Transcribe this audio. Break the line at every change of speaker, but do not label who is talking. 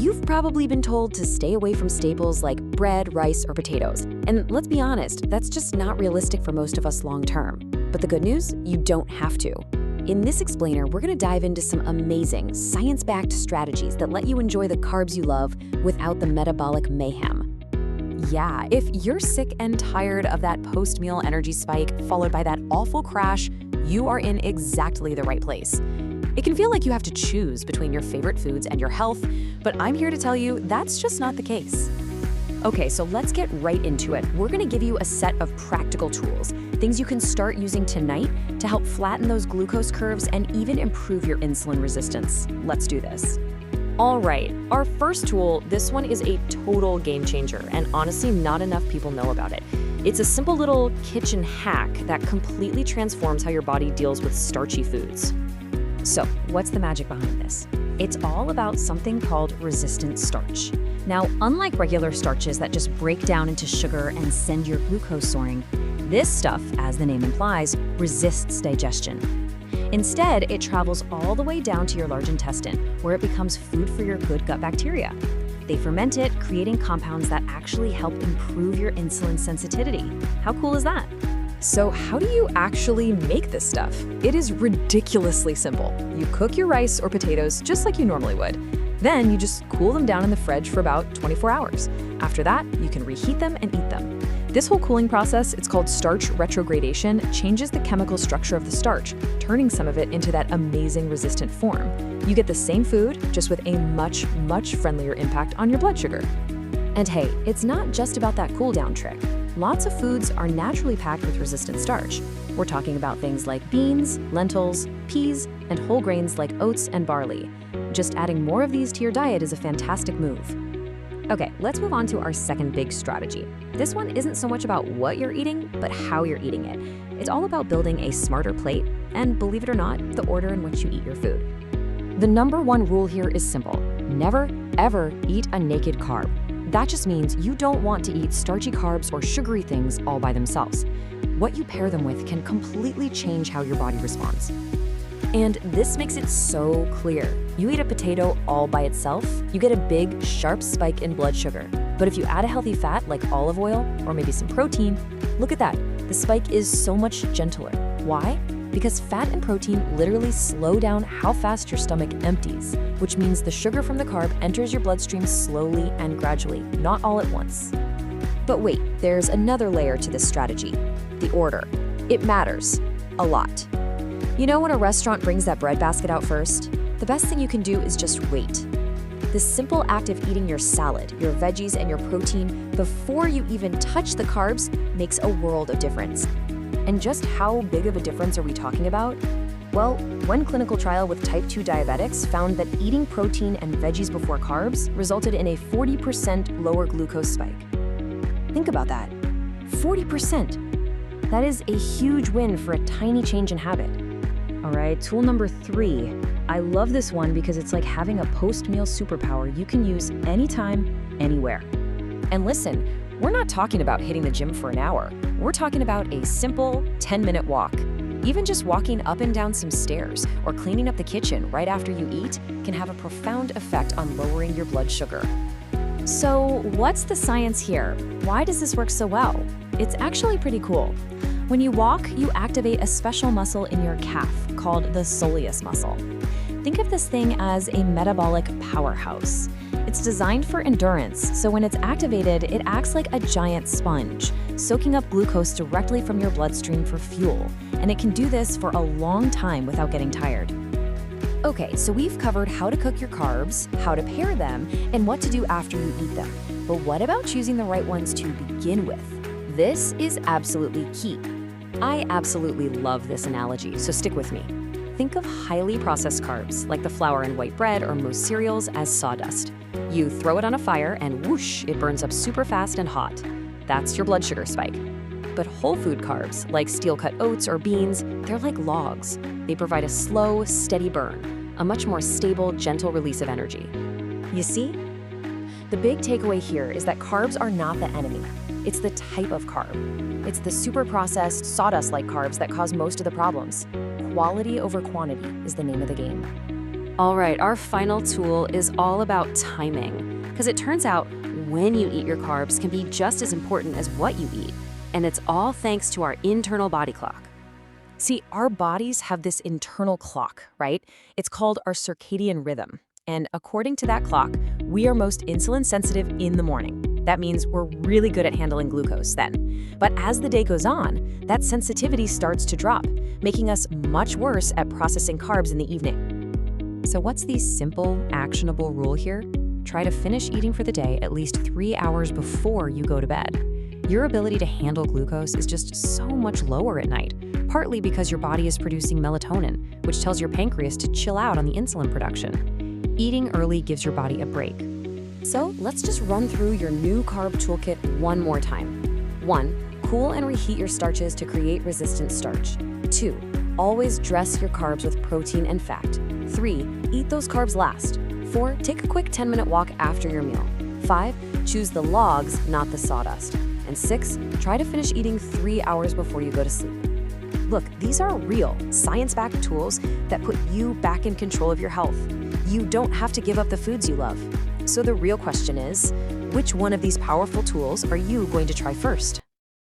You've probably been told to stay away from staples like bread, rice, or potatoes. And let's be honest, that's just not realistic for most of us long term. But the good news, you don't have to. In this explainer, we're going to dive into some amazing, science-backed strategies that let you enjoy the carbs you love without the metabolic mayhem. Yeah, if you're sick and tired of that post-meal energy spike followed by that awful crash, you are in exactly the right place. It can feel like you have to choose between your favorite foods and your health, but I'm here to tell you that's just not the case. Okay, so let's get right into it. We're gonna give you a set of practical tools, things you can start using tonight to help flatten those glucose curves and even improve your insulin resistance. Let's do this. All right, our first tool, this one is a total game changer, and honestly, not enough people know about it. It's a simple little kitchen hack that completely transforms how your body deals with starchy foods. So, what's the magic behind this? It's all about something called resistant starch. Now, unlike regular starches that just break down into sugar and send your glucose soaring, this stuff, as the name implies, resists digestion. Instead, it travels all the way down to your large intestine, where it becomes food for your good gut bacteria. They ferment it, creating compounds that actually help improve your insulin sensitivity. How cool is that? So how do you actually make this stuff? It is ridiculously simple. You cook your rice or potatoes just like you normally would. Then you just cool them down in the fridge for about 24 hours. After that, you can reheat them and eat them. This whole cooling process, it's called starch retrogradation, changes the chemical structure of the starch, turning some of it into that amazing resistant form. You get the same food, just with a much, much friendlier impact on your blood sugar. And hey, it's not just about that cool down trick. Lots of foods are naturally packed with resistant starch. We're talking about things like beans, lentils, peas, and whole grains like oats and barley. Just adding more of these to your diet is a fantastic move. Okay, let's move on to our second big strategy. This one isn't so much about what you're eating, but how you're eating it. It's all about building a smarter plate, and believe it or not, the order in which you eat your food. The number one rule here is simple. Never, ever eat a naked carb. That just means you don't want to eat starchy carbs or sugary things all by themselves. What you pair them with can completely change how your body responds. And this makes it so clear. You eat a potato all by itself, you get a big, sharp spike in blood sugar. But if you add a healthy fat like olive oil or maybe some protein, look at that. The spike is so much gentler. Why? Because fat and protein literally slow down how fast your stomach empties, which means the sugar from the carb enters your bloodstream slowly and gradually, not all at once. But wait, there's another layer to this strategy. The order. It matters. A lot. You know when a restaurant brings that bread basket out first? The best thing you can do is just wait. The simple act of eating your salad, your veggies, and your protein before you even touch the carbs makes a world of difference. And just how big of a difference are we talking about? Well, one clinical trial with type 2 diabetics found that eating protein and veggies before carbs resulted in a 40% lower glucose spike. Think about that. 40%. That is a huge win for a tiny change in habit. All right, tool number 3. I love this one because it's like having a post-meal superpower you can use anytime, anywhere. And listen, we're not talking about hitting the gym for an hour. We're talking about a simple 10-minute walk. Even just walking up and down some stairs or cleaning up the kitchen right after you eat can have a profound effect on lowering your blood sugar. So what's the science here? Why does this work so well? It's actually pretty cool. When you walk, you activate a special muscle in your calf called the soleus muscle. Think of this thing as a metabolic powerhouse. It's designed for endurance, so when it's activated, it acts like a giant sponge, soaking up glucose directly from your bloodstream for fuel, and it can do this for a long time without getting tired. Okay, so we've covered how to cook your carbs, how to pair them, and what to do after you eat them. But what about choosing the right ones to begin with? This is absolutely key. I absolutely love this analogy, so stick with me. Think of highly processed carbs, like the flour in white bread or most cereals, as sawdust. You throw it on a fire and whoosh, it burns up super fast and hot. That's your blood sugar spike. But whole food carbs, like steel-cut oats or beans, they're like logs. They provide a slow, steady burn, a much more stable, gentle release of energy. You see? The big takeaway here is that carbs are not the enemy. It's the type of carb. It's the super processed, sawdust-like carbs that cause most of the problems. Quality over quantity is the name of the game. All right, our final tool is all about timing, because it turns out when you eat your carbs can be just as important as what you eat, and it's all thanks to our internal body clock. See, our bodies have this internal clock, right? It's called our circadian rhythm. And according to that clock, we are most insulin sensitive in the morning. That means we're really good at handling glucose then. But as the day goes on, that sensitivity starts to drop, making us much worse at processing carbs in the evening. So what's the simple, actionable rule here? Try to finish eating for the day at least 3 hours before you go to bed. Your ability to handle glucose is just so much lower at night, partly because your body is producing melatonin, which tells your pancreas to chill out on the insulin production. Eating early gives your body a break. So let's just run through your new carb toolkit one more time. 1. Cool and reheat your starches to create resistant starch. 2. Always dress your carbs with protein and fat. 3. Eat those carbs last. 4. Take a quick 10-minute walk after your meal. 5. Choose the logs, not the sawdust. And 6. Try to finish eating 3 hours before you go to sleep. Look, these are real, science-backed tools that put you back in control of your health. You don't have to give up the foods you love. So the real question is, which one of these powerful tools are you going to try first?